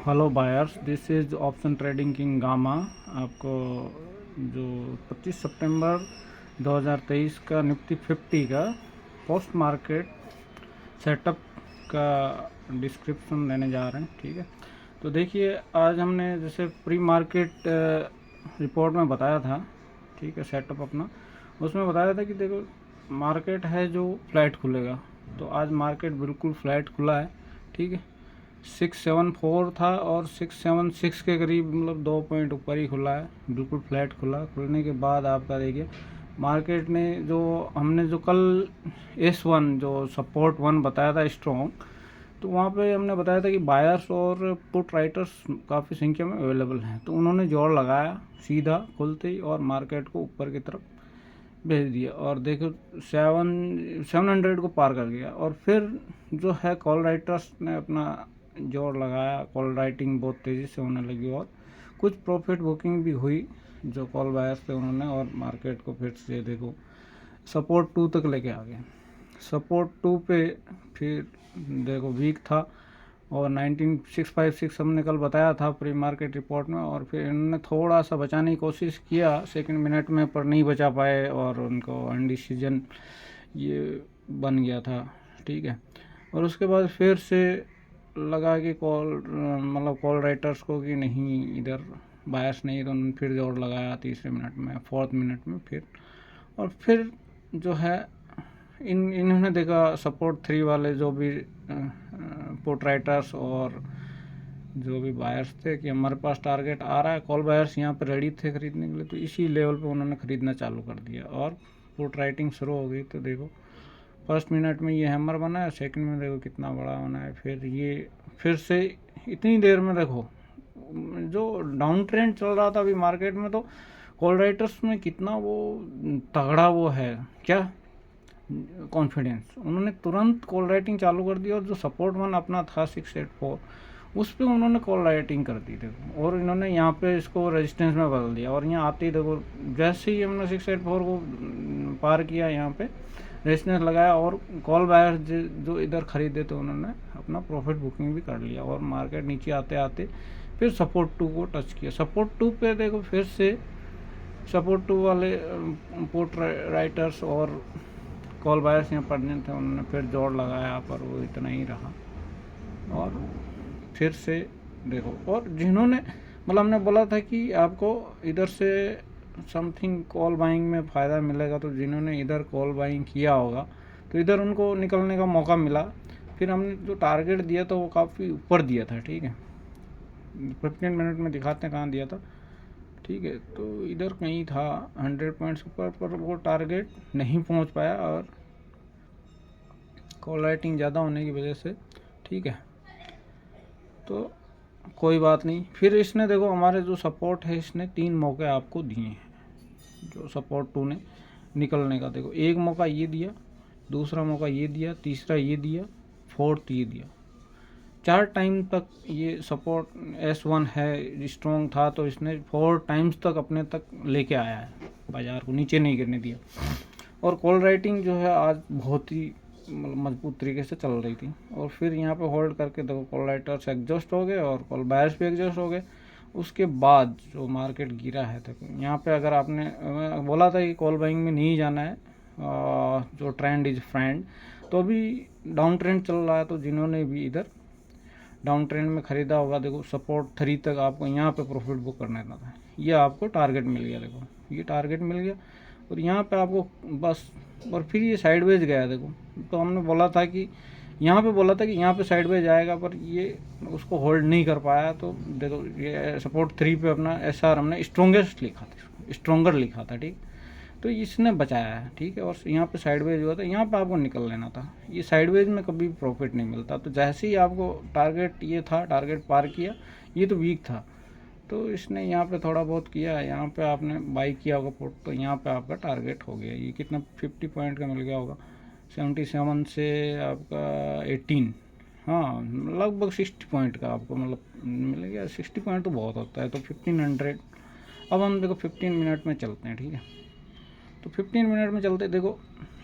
Hello buyers, this is option trading king gamma. आपको जो 25 सितंबर 2023 का निफ्टी 50 का पोस्ट मार्केट सेटअप का डिस्क्रिप्शन देने जा रहे हैं। ठीक है, तो देखिए आज हमने जैसे प्री मार्केट रिपोर्ट में बताया था, ठीक है, सेटअप अपना उसमें बताया था कि देखो मार्केट है जो फ्लैट खुलेगा, तो आज मार्केट बिल्कुल फ्लैट खुला है। ठीक है, 674 था और 676 के करीब, मतलब 2 पॉइंट ऊपर ही खुला है, बिल्कुल फ्लैट खुला। खुलने के बाद आपका देखिए मार्केट ने जो हमने जो कल S1 जो सपोर्ट 1 बताया था स्ट्रॉन्ग, तो वहाँ पे हमने बताया था कि बायर्स और पुट राइटर्स काफ़ी संख्या में अवेलेबल हैं, तो उन्होंने जोर लगाया सीधा खुलते ही और मार्केट को ऊपर की तरफ भेज दिया। और देखो 700 को पार कर गया। और फिर जो है कॉल राइटर्स ने अपना जोर लगाया, कॉल राइटिंग बहुत तेज़ी से होने लगी और कुछ प्रॉफिट बुकिंग भी हुई जो कॉल बायर्स थे उन्होंने, और मार्केट को फिर से देखो सपोर्ट 2 तक लेके आ गए। सपोर्ट 2 पे फिर देखो वीक था और 19656 हमने कल बताया था प्री मार्केट रिपोर्ट में, और फिर इन्होंने थोड़ा सा बचाने की कोशिश किया सेकंड मिनट में, पर नहीं बचा पाए और उनको अनडिसीजन ये बन गया था। ठीक है, और उसके बाद फिर से लगा कि मतलब कॉल राइटर्स को कि नहीं इधर बायस नहीं, तो उन्होंने फिर जोर लगाया तीसरे मिनट में, फोर्थ मिनट में फिर, और फिर जो है इन्होंने देखा सपोर्ट 3 वाले जो भी पुट राइटर्स और जो भी बायर्स थे कि हमारे पास टारगेट आ रहा है, कॉल बायर्स यहाँ पर रेडी थे खरीदने के लिए, तो इसी लेवल पे उन्होंने ख़रीदना चालू कर दिया और पुट राइटिंग शुरू हो गई। तो देखो फर्स्ट मिनट में ये हैमर बना है, सेकंड में देखो कितना बड़ा बना है, फिर ये फिर से इतनी देर में देखो जो डाउन ट्रेंड चल रहा था अभी मार्केट में, तो कॉल राइटर्स में कितना वो तगड़ा वो है क्या कॉन्फिडेंस, उन्होंने तुरंत कॉल राइटिंग चालू कर दी। और जो सपोर्ट वन अपना था 684, उस पर उन्होंने कॉल राइटिंग कर दी देखो, और इन्होंने यहाँ पे इसको रेजिस्टेंस में बदल दिया, और यहाँ आते ही देखो जैसे ही हमने 684 को पार किया यहाँ पे रेजिस्टेंस लगाया, और कॉल बायर जो इधर खरीदे थे उन्होंने अपना प्रॉफिट बुकिंग भी कर लिया, और मार्केट नीचे आते आते फिर सपोर्ट 2 को टच किया। सपोर्ट 2 पे देखो फिर से सपोर्ट 2 वाले पोर्ट राइटर्स और कॉल बायर्स यहाँ पढ़ने थे, उन्होंने फिर जोर लगाया, पर वो इतना ही रहा। और फिर से देखो, और जिन्होंने मतलब हमने बोला था कि आपको इधर से समथिंग कॉल बाइंग में फ़ायदा मिलेगा, तो जिन्होंने इधर कॉल बाइंग किया होगा तो इधर उनको निकलने का मौका मिला। फिर हमने जो टारगेट दिया था वो काफ़ी ऊपर दिया था। ठीक है, 15 मिनट में दिखाते हैं कहाँ दिया था। ठीक है, तो इधर कहीं था 100 पॉइंट्स ऊपर, पर वो टारगेट नहीं पहुंच पाया और कॉल राइटिंग ज़्यादा होने की वजह से। ठीक है, तो कोई बात नहीं। फिर इसने देखो हमारे जो सपोर्ट है इसने 3 मौके आपको दिए हैं, जो सपोर्ट 2 ने निकलने का। देखो एक मौका ये दिया, दूसरा मौका ये दिया, तीसरा ये दिया, फोर्थ ये दिया। 4 टाइम तक ये सपोर्ट S1 है स्ट्रॉन्ग था, तो इसने 4 टाइम्स तक अपने तक लेके आया है, बाज़ार को नीचे नहीं गिरने दिया। और कॉल राइटिंग जो है आज बहुत ही मजबूत तरीके से चल रही थी, और फिर यहाँ पे होल्ड करके देखो कॉल राइटर्स एग्जॉस्ट हो गए और कॉल बायर्स भी एग्जॉस्ट हो गए। उसके बाद जो मार्केट गिरा है, देखो यहाँ पे अगर आपने बोला था कि कॉल बाइंग में नहीं जाना है, जो ट्रेंड इज फ्रेंड, तो अभी डाउन ट्रेंड चल रहा है, तो जिन्होंने भी इधर डाउन ट्रेंड में ख़रीदा होगा, देखो सपोर्ट 3 तक आपको यहाँ पे प्रॉफिट बुक करना था, ये आपको टारगेट मिल गया। देखो ये टारगेट मिल गया, और यहाँ पे आपको बस, और फिर ये साइडवेज गया। देखो तो हमने बोला था कि यहाँ पे बोला था कि यहाँ पे साइडवेज आएगा, पर ये उसको होल्ड नहीं कर पाया। तो देखो ये सपोर्ट 3 पे अपना SR हमने स्ट्रोंगेस्ट लिखा था, स्ट्रोंगर लिखा था। ठीक, तो इसने बचाया है। ठीक है, और यहाँ पे साइडवेज हुआ था, यहाँ पे आपको निकल लेना था। ये साइडवेज में कभी प्रॉफिट नहीं मिलता, तो जैसे ही आपको टारगेट ये था, टारगेट पार किया, ये तो वीक था, तो इसने यहाँ पे थोड़ा बहुत किया, यहाँ पे आपने बाई किया होगा पुट, तो यहाँ पे आपका टारगेट हो गया। ये कितना 50 पॉइंट का मिल गया होगा, 77 से आपका 18, हाँ लगभग 60 पॉइंट का आपको मतलब मिल गया। 60 पॉइंट तो बहुत होता है, तो 1500। अब हम देखो 15 मिनट में चलते हैं। ठीक है, तो 15 मिनट में चलते देखो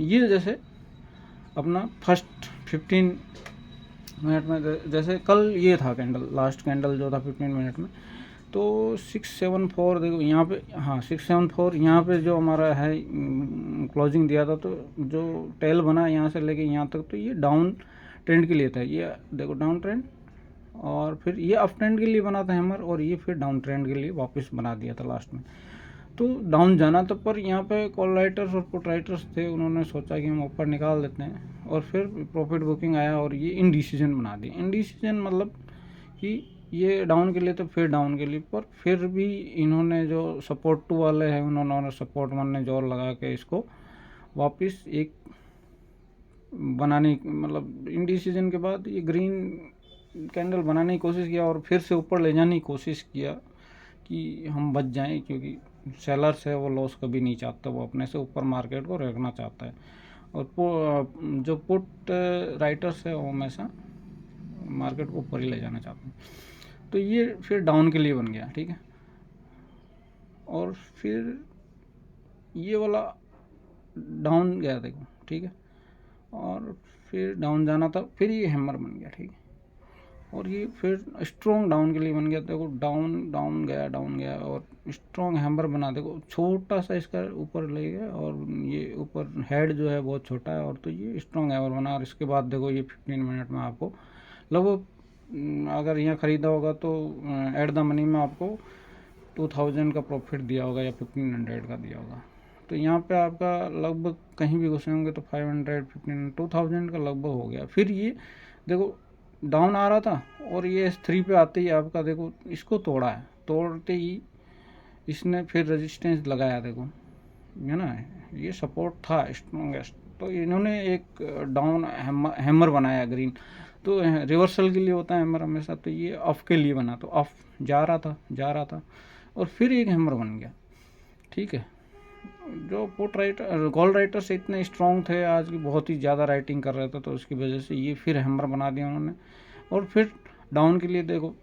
ये जैसे अपना फर्स्ट 15 मिनट में जैसे कल ये था कैंडल, लास्ट कैंडल जो था 15 मिनट में, तो 674 देखो यहाँ पे, हाँ 674 यहाँ पे जो हमारा है क्लोजिंग दिया था, तो जो टेल बना यहाँ से लेके यहाँ तक, तो ये डाउन ट्रेंड के लिए था। ये देखो डाउन ट्रेंड, और फिर ये अप ट्रेंड के लिए बना था हैमर, और ये फिर डाउन ट्रेंड के लिए वापस बना दिया था लास्ट में। तो डाउन जाना था, पर यहाँ पे कॉल राइटर्स और पुट राइटर्स थे, उन्होंने सोचा कि हम ऊपर निकाल देते हैं, और फिर प्रॉफिट बुकिंग आया और ये इनडिसीजन बना दी। इनडिसीजन मतलब कि ये डाउन के लिए तो फिर डाउन के लिए, पर फिर भी इन्होंने जो सपोर्ट 2 वाले हैं, उन्होंने सपोर्ट 1 ने जोर लगा के इसको वापस एक बनाने, मतलब इनडिसीजन के बाद ये ग्रीन कैंडल बनाने की कोशिश किया, और फिर से ऊपर ले जाने की कोशिश किया कि हम बच जाएं, क्योंकि सेलर्स है वो लॉस कभी नहीं चाहता, वो अपने से ऊपर मार्केट को रखना चाहता है, और जो पुट राइटर्स है वो हमेशा मार्केट को ऊपर ही ले जाना चाहते हैं। तो ये फिर डाउन के लिए बन गया, ठीक है। और फिर ये वाला डाउन गया देखो, ठीक है, और फिर डाउन जाना था, फिर ये हैमर बन गया, ठीक है, और ये फिर स्ट्रॉन्ग डाउन के लिए बन गया। देखो डाउन डाउन गया और स्ट्रॉन्ग हैमर बना, देखो छोटा सा इसका ऊपर ले गया, और ये ऊपर हेड जो है बहुत छोटा है, और तो ये स्ट्रॉन्ग हैमर बना। और इसके बाद देखो ये 15 मिनट में आपको लगभग, अगर यहाँ ख़रीदा होगा तो एट द मनी में आपको 2000 का प्रॉफिट दिया होगा, या 1500 का दिया होगा। तो यहाँ पे आपका लगभग कहीं भी घुसे होंगे तो 500 15 2000 का लगभग हो गया। फिर ये देखो डाउन आ रहा था, और ये S3 पे आते ही आपका देखो इसको तोड़ा है, तोड़ते ही इसने फिर रेजिस्टेंस लगाया, देखो है ना, ये सपोर्ट था स्ट्रॉन्गेस्ट। तो इन्होंने एक डाउन हैमर बनाया ग्रीन, तो रिवर्सल के लिए होता है हैमर हमेशा, तो ये ऑफ के लिए बना, तो ऑफ जा रहा था और फिर एक हैमर बन गया, ठीक है। जो पुट राइटर कॉल राइटर्स इतने स्ट्रॉन्ग थे आज की, बहुत ही ज़्यादा राइटिंग कर रहे थे, तो उसकी वजह से ये फिर हैमर बना दिया उन्होंने, और फिर डाउन के लिए देखो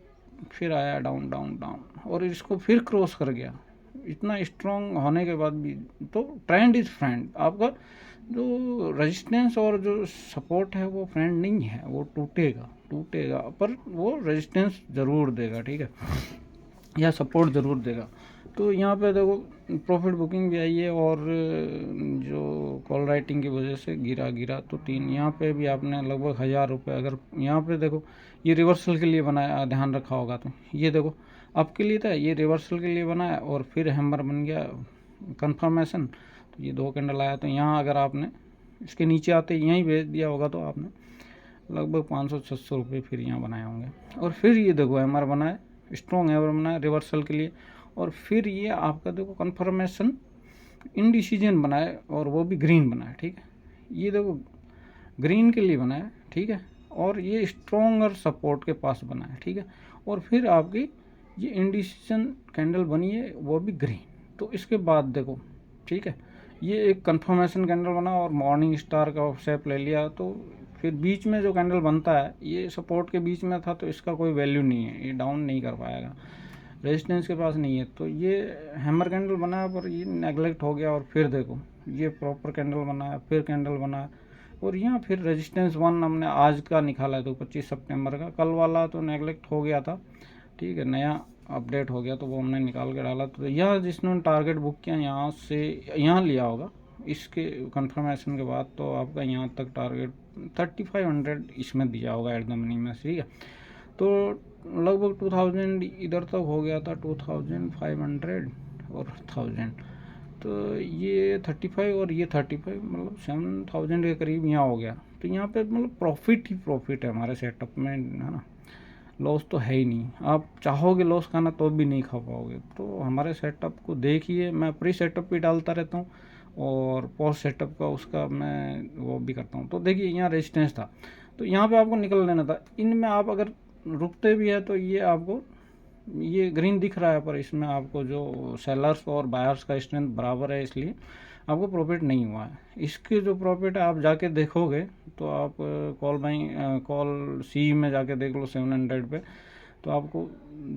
फिर आया डाउन डाउन डाउन, और इसको फिर क्रॉस कर गया। इतना स्ट्रॉन्ग होने के बाद भी, तो ट्रेंड इज़ फ्रेंड, आपका जो रेजिस्टेंस और जो सपोर्ट है वो फ्रेंड नहीं है, वो टूटेगा पर वो रेजिस्टेंस ज़रूर देगा, ठीक है, या सपोर्ट ज़रूर देगा। तो यहाँ पे देखो प्रॉफिट बुकिंग भी आई है, और जो कॉल राइटिंग की वजह से गिरा तो 3, यहाँ पे भी आपने लगभग 1000 रुपये, अगर यहाँ पे देखो ये रिवर्सल के लिए बनाया, ध्यान रखा होगा, तो ये देखो अप के लिए था, ये रिवर्सल के लिए बनाया, और फिर हैमर बन गया कंफर्मेशन। तो ये 2 कैंडल आया, तो यहाँ अगर आपने इसके नीचे आते यहीं भेज दिया होगा, तो आपने लगभग 500-600 रुपये फिर यहाँ बनाए होंगे। और फिर ये देखो हैमर बनाए, स्ट्रॉन्ग हैमर बनाए रिवर्सल के लिए, और फिर ये आपका देखो कंफर्मेशन इनडिसीजन बनाए, और वो भी ग्रीन बनाए, ठीक है, ये देखो ग्रीन के लिए बनाया, ठीक है, और ये स्ट्रॉन्गर सपोर्ट के पास बनाया, ठीक है, और फिर आपकी ये इनडिसीजन कैंडल बनी है, वो भी ग्रीन। तो इसके बाद देखो, ठीक है, ये एक कंफर्मेशन कैंडल बना और मॉर्निंग स्टार का शेप ले लिया, तो फिर बीच में जो कैंडल बनता है ये सपोर्ट के बीच में था, तो इसका कोई वैल्यू नहीं है, ये डाउन नहीं कर पाएगा, रेजिस्टेंस के पास नहीं है। तो ये हैमर कैंडल बनाया, पर ये नेगलेक्ट हो गया, और फिर देखो ये प्रॉपर कैंडल बनाया, फिर कैंडल बनाया, और यहाँ फिर रेजिस्टेंस 1 हमने आज का निकाला है, तो 25 सितंबर का। कल वाला तो नेगलेक्ट हो गया था, ठीक है, नया अपडेट हो गया, तो वो हमने निकाल के डाला। तो यहाँ जिसने टारगेट बुक किया यहाँ से यहाँ लिया होगा, इसके कंफर्मेशन के बाद, तो आपका यहाँ तक टारगेट 3500 इसमें दिया होगा एट द मनी में, ठीक है। तो लगभग 2000 इधर तक हो गया था, 2500 और 1000, तो ये 35 और ये 35, मतलब 7000 के करीब यहाँ हो गया। तो यहाँ पे मतलब प्रॉफिट ही प्रॉफिट है हमारे सेटअप में, है ना, लॉस तो है ही नहीं। आप चाहोगे लॉस खाना तो भी नहीं खा पाओगे। तो हमारे सेटअप को देखिए, मैं प्री सेटअप भी डालता रहता हूँ, और पोस्ट सेटअप का उसका मैं वो भी करता हूँ। तो देखिए यहाँ रेजिस्टेंस था, तो यहाँ पे आपको निकल लेना था। इनमें आप अगर रुकते भी है तो ये आपको ये ग्रीन दिख रहा है, पर इसमें आपको जो सेलर्स और बायर्स का स्ट्रेंथ बराबर है, इसलिए आपको प्रॉफिट नहीं हुआ है। इसके जो प्रॉफिट है आप जाके देखोगे, तो आप कॉल सी में जाके देख लो 700 पे, तो आपको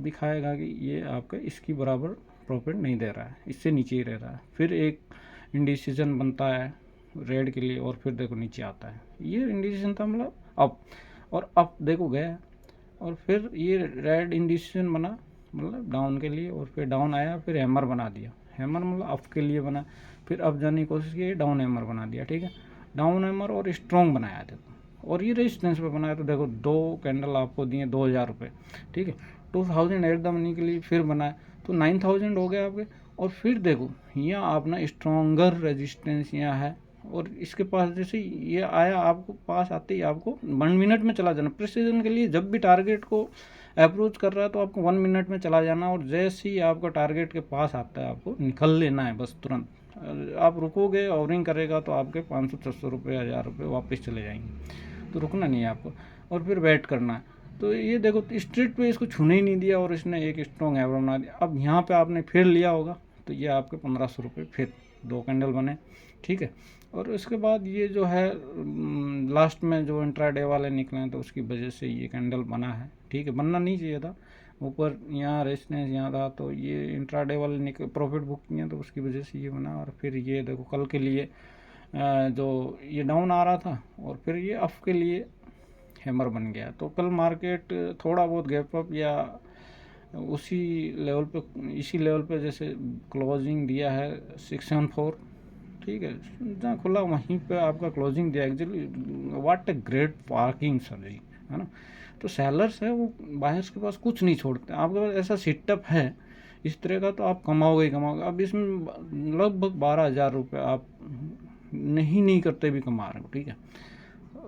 दिखाएगा कि ये आपका इसकी बराबर प्रॉफिट नहीं दे रहा है, इससे नीचे ही रह रहा है। फिर एक इंडिसीजन बनता है रेड के लिए, और फिर देखो नीचे आता है, ये इंडिसीजन था मतलब अब, और अप देखो गया, और फिर ये रेड इंडिकेशन बना मतलब डाउन के लिए, और फिर डाउन आया, फिर हैमर बना दिया, हैमर मतलब अप के लिए बना, फिर अप जाने की कोशिश की, डाउन हैमर बना दिया, ठीक है, डाउन हैमर और स्ट्रॉन्ग बनाया देखो, और ये रेजिस्टेंस पे बनाया, तो देखो 2 कैंडल आपको दिए 2000 रुपये, ठीक है, 2000 एट द मनी के लिए फिर बनाया, तो 9000 हो गए आपके। और फिर देखो यहाँ अपना स्ट्रॉन्गर रेजिस्टेंस यहाँ है, और इसके पास जैसे ये आया, आपको पास आते ही आपको 1 मिनट में चला जाना। प्रिसीजन के लिए जब भी टारगेट को अप्रोच कर रहा है तो आपको 1 मिनट में चला जाना, और जैसे ही आपका टारगेट के पास आता है आपको निकल लेना है बस तुरंत। आप रुकोगे, ओवरिंग करेगा तो आपके 500-600 रुपये 1000 रुपये वापस चले जाएंगे, तो रुकना नहीं है आपको, और फिर वेट करना है। तो ये देखो स्ट्रेट पे इसको छूने ही नहीं दिया, और इसने एक स्ट्रॉन्ग हैमर बना दिया। अब यहाँ पे आपने फिर लिया होगा, तो ये आपके 1500 रुपये फिर 2 कैंडल बने, ठीक है। और उसके बाद ये जो है लास्ट में जो इंट्राडे वाले निकले हैं, तो उसकी वजह से ये कैंडल बना है, ठीक है, बनना नहीं चाहिए था, ऊपर यहाँ रेजिस्टेंस यहाँ था, तो ये इंट्राडे वाले प्रॉफिट बुक किए, तो उसकी वजह से ये बना। और फिर ये देखो कल के लिए जो ये डाउन आ रहा था, और फिर ये अप के लिए हैमर बन गया। तो कल मार्केट थोड़ा बहुत गैप अप या उसी लेवल पे, इसी लेवल पे जैसे क्लोजिंग दिया है 674, ठीक है, जहाँ खुला वहीं पे आपका क्लोजिंग दिया। Actually what a great parking sir ji, है ना। तो सेलर्स है वो बायर्स के पास कुछ नहीं छोड़ते, आपके पास ऐसा सेटअप है इस तरह का, तो आप कमाओगे ही कमाओगे। अब इसमें लगभग 12,000 रुपये आप नहीं करते भी कमा रहे हो, ठीक है,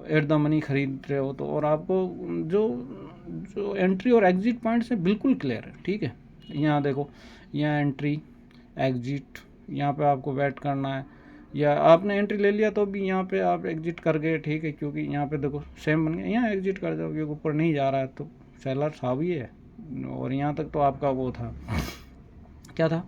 एट द मनी खरीद रहे हो तो। और आपको जो जो एंट्री और एग्जिट पॉइंट्स है बिल्कुल क्लियर है, ठीक है। यहाँ देखो, यहाँ एंट्री एग्जिट, यहाँ पे आपको वेट करना है, या आपने एंट्री ले लिया तो भी यहाँ पे आप एग्जिट कर गए, ठीक है, क्योंकि यहाँ पे देखो सेम बन गया, यहाँ एग्जिट कर जाओ, क्योंकि ऊपर नहीं जा रहा है तो सेलर था भी है। और यहाँ तक तो आपका वो था, क्या था,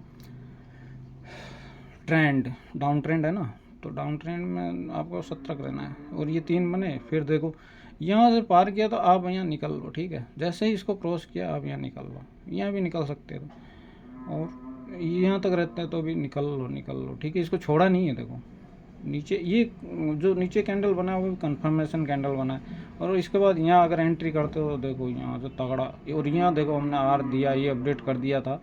ट्रेंड, डाउन ट्रेंड है ना, तो डाउन ट्रेंड में आपको सतर्क रहना है। और ये 3 बने, फिर देखो यहाँ से पार किया तो आप यहाँ निकल लो, ठीक है, जैसे ही इसको क्रॉस किया आप यहाँ निकल लो, यहाँ भी निकल सकते हो, और यहाँ तक रहते हैं तो भी निकल लो, ठीक है, इसको छोड़ा नहीं है। देखो नीचे ये जो नीचे कैंडल बना है वो भी कन्फर्मेशन कैंडल बना है, और इसके बाद यहाँ अगर एंट्री करते हो तो देखो यहाँ से तगड़ा, और यहाँ देखो हमने आर दिया, ये अपडेट कर दिया था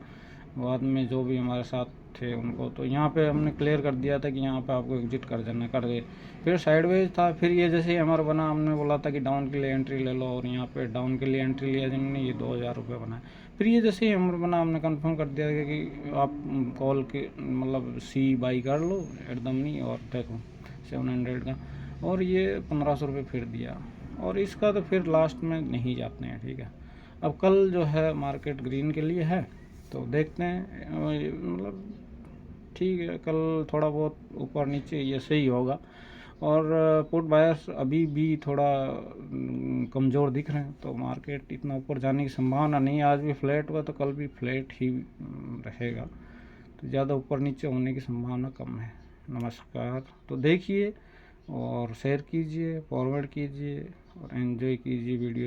बाद में जो भी हमारे साथ थे उनको, तो यहाँ पे हमने क्लियर कर दिया था कि यहाँ पे आपको एग्जिट कर जाना, कर गए। फिर साइडवेज था, फिर ये जैसे ही हमारा बना, हमने बोला था कि डाउन के लिए एंट्री ले लो, और यहाँ पे डाउन के लिए एंट्री लिया जिन्होंने, ये 2000 रुपये बना। फिर ये जैसे ही हमारा बना, हमने कंफर्म कर दिया कि आप कॉल के मतलब सी बाई कर लो एकदम नहीं, और देखो 700 का, और ये 1500 रुपये फिर दिया, और इसका तो फिर लास्ट में नहीं जाते हैं, ठीक है। अब कल जो है मार्केट ग्रीन के लिए है, तो देखते हैं, मतलब ठीक है, कल थोड़ा बहुत ऊपर नीचे ये सही होगा। और पुट बायर्स अभी भी थोड़ा कमज़ोर दिख रहे हैं, तो मार्केट इतना ऊपर जाने की संभावना नहीं है। आज भी फ्लैट हुआ तो कल भी फ्लैट ही रहेगा, तो ज़्यादा ऊपर नीचे होने की संभावना कम है। नमस्कार। तो देखिए और शेयर कीजिए, फॉरवर्ड कीजिए और एंजॉय कीजिए वीडियो।